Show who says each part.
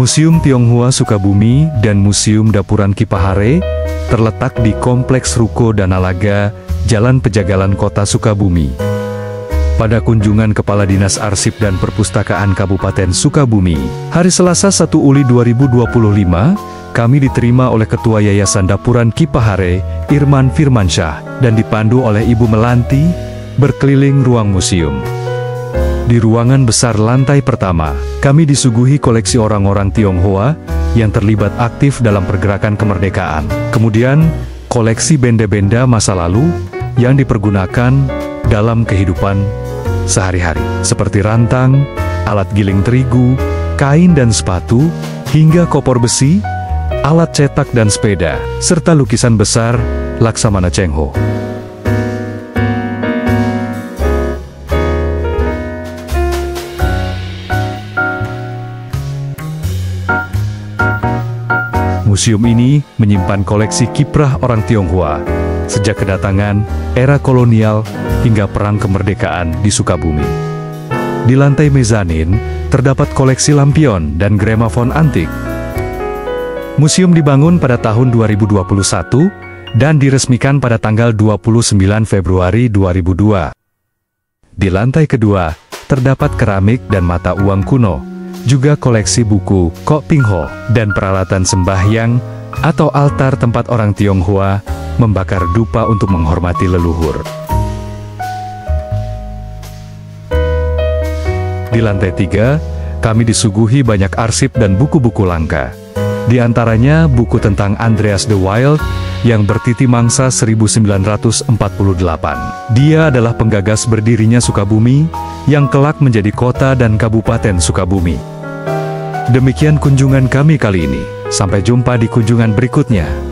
Speaker 1: Musium Tionghoa Sukabumi dan Musium Dapuran Kipahare terletak di Kompleks Ruko Danalaga, Jalan Pejagalan Kota Sukabumi. Pada kunjungan Kepala Dinas Arsip dan Perpustakaan Kabupaten Sukabumi, hari Selasa 1 Juli 2025, kami diterima oleh Ketua Yayasan Dapuran Kipahare, Irman Firmansyah, dan dipandu oleh Ibu Melanti, berkeliling ruang museum. Di ruangan besar lantai pertama, kami disuguhi koleksi orang-orang Tionghoa yang terlibat aktif dalam pergerakan kemerdekaan. Kemudian, koleksi benda-benda masa lalu yang dipergunakan dalam kehidupan sehari-hari, seperti rantang, alat giling terigu, kain dan sepatu, hingga kopor besi, alat cetak dan sepeda, serta lukisan besar Laksamana Cheng Ho. Museum ini menyimpan koleksi kiprah orang Tionghoa, sejak kedatangan, era kolonial, hingga perang kemerdekaan di Sukabumi. Di lantai mezanin, terdapat koleksi lampion dan gramafon antik. Museum dibangun pada tahun 2021, dan diresmikan pada tanggal 29 Februari 2002. Di lantai kedua, terdapat keramik dan mata uang kuno, juga koleksi buku, kok pingho, dan peralatan sembahyang, atau altar tempat orang Tionghoa membakar dupa untuk menghormati leluhur. Di lantai 3, kami disuguhi banyak arsip dan buku-buku langka. Di antaranya buku tentang Andreas the Wild yang bertiti mangsa 1948. Dia adalah penggagas berdirinya Sukabumi yang kelak menjadi kota dan kabupaten Sukabumi. Demikian kunjungan kami kali ini. Sampai jumpa di kunjungan berikutnya.